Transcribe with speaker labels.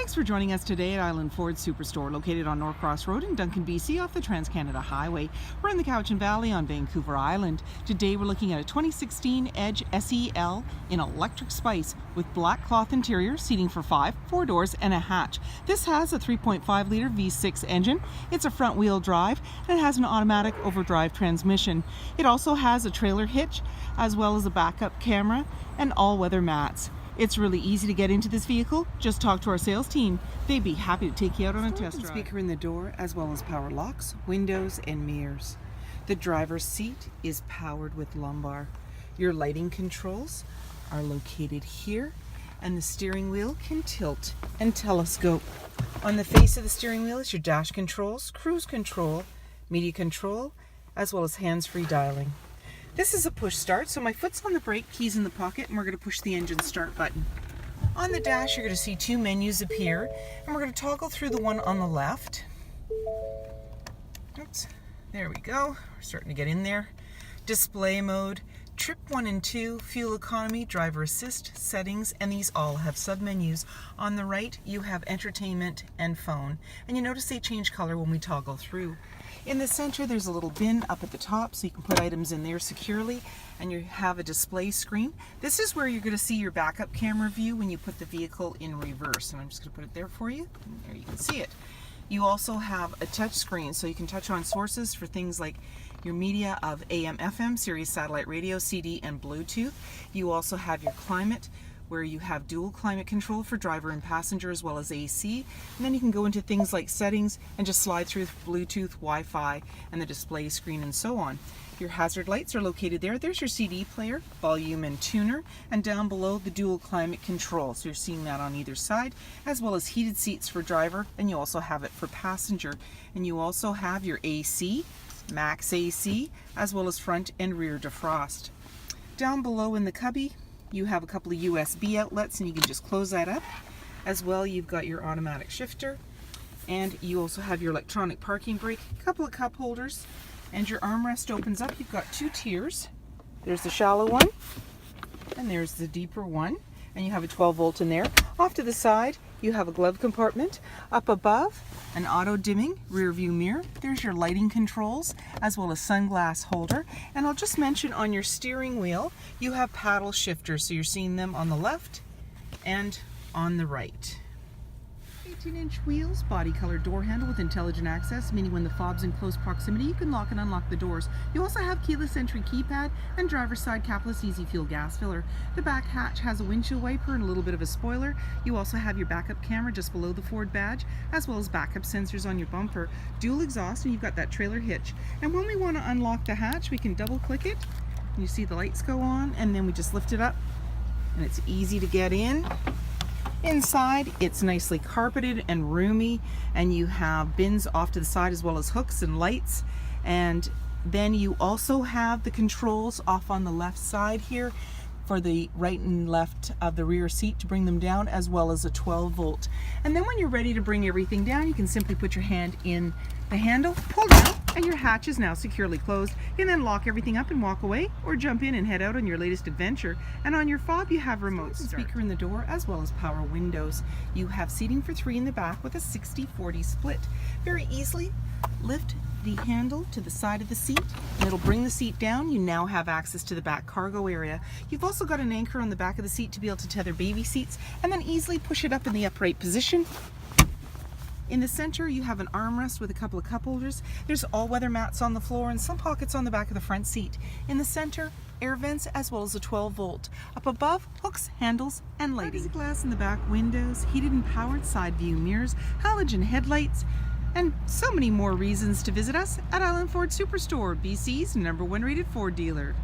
Speaker 1: Thanks for joining us today at Island Ford Superstore, located on Norcross Road in Duncan, BC, off the Trans-Canada Highway. We're in the Cowichan Valley on Vancouver Island. Today we're looking at a 2016 Edge SEL in electric spice with black cloth interior, seating for 5, 4 doors, and a hatch. This has a 3.5-liter V6 engine. It's a front-wheel drive and it has an automatic overdrive transmission. It also has a trailer hitch as well as a backup camera and all-weather mats. It's really easy to get into this vehicle. Just talk to our sales team. They'd be happy to take you out on a test drive. Speaker in the door, as well as power locks, windows, and mirrors. The driver's seat is powered with lumbar. Your lighting controls are located here, and the steering wheel can tilt and telescope. On the face of the steering wheel is your dash controls, cruise control, media control, as well as hands-free dialing. This is a push start, so my foot's on the brake, keys in the pocket, and we're going to push the engine start button. On the dash, you're going to see 2 menus appear, and we're going to toggle through the one on the left. Oops, there we go. We're starting to get in there. Display mode, trip 1 and 2, fuel economy, driver assist, settings, and these all have sub-menus. On the right, you have entertainment and phone, and you notice they change color when we toggle through. In the center, there's a little bin up at the top, so you can put items in there securely, and you have a display screen. This is where you're going to see your backup camera view when you put the vehicle in reverse, and I'm just going to put it there for you, and there you can see it. You also have a touch screen, so you can touch on sources for things like your media of AM, FM, Sirius satellite radio, CD, and Bluetooth. You also have your climate, where you have dual climate control for driver and passenger, as well as AC. And then you can go into things like settings and just slide through Bluetooth, Wi-Fi, and the display screen, and so on. Your hazard lights are located there. There's your CD player, volume and tuner, and down below the dual climate control. So you're seeing that on either side, as well as heated seats for driver, and you also have it for passenger. And you also have your AC, max AC, as well as front and rear defrost. Down below in the cubby, you have a couple of USB outlets, and you can just close that up. As well, you've got your automatic shifter, and you also have your electronic parking brake, a couple of cup holders, and your armrest opens up. You've got 2 tiers. There's the shallow one, and there's the deeper one, and you have a 12-volt in there. Off to the side, you have a glove compartment. Up above, an auto-dimming rear view mirror. There's your lighting controls, as well as sunglass holder. And I'll just mention on your steering wheel, you have paddle shifters, so you're seeing them on the left and on the right. 18-inch wheels, body color door handle with intelligent access, meaning when the fob's in close proximity, you can lock and unlock the doors. You also have keyless entry keypad and driver's side capless easy fuel gas filler. The back hatch has a windshield wiper and a little bit of a spoiler. You also have your backup camera just below the Ford badge, as well as backup sensors on your bumper. Dual exhaust, and you've got that trailer hitch. And when we want to unlock the hatch, we can double click it. You see the lights go on, and then we just lift it up, and it's easy to get in. Inside, it's nicely carpeted and roomy, and you have bins off to the side, as well as hooks and lights. And then you also have the controls off on the left side here for the right and left of the rear seat to bring them down, as well as a 12-volt. And then when you're ready to bring everything down, you can simply put your hand in the handle, pull down, and your hatch is now securely closed. You can then lock everything up and walk away, or jump in and head out on your latest adventure. And on your fob, you have remote speaker in the door, as well as power windows. You have seating for 3 in the back with a 60-40 split. Very easily lift the handle to the side of the seat, and it'll bring the seat down. You now have access to the back cargo area. You've also got an anchor on the back of the seat to be able to tether baby seats, and then easily push it up in the upright position. In the center, you have an armrest with a couple of cup holders. There's all-weather mats on the floor and some pockets on the back of the front seat. In the center, air vents, as well as a 12-volt. Up above, hooks, handles, and lighting. Glass in the back windows, heated and powered side view mirrors, halogen headlights, and so many more reasons to visit us at Island Ford Superstore, BC's #1 rated Ford dealer.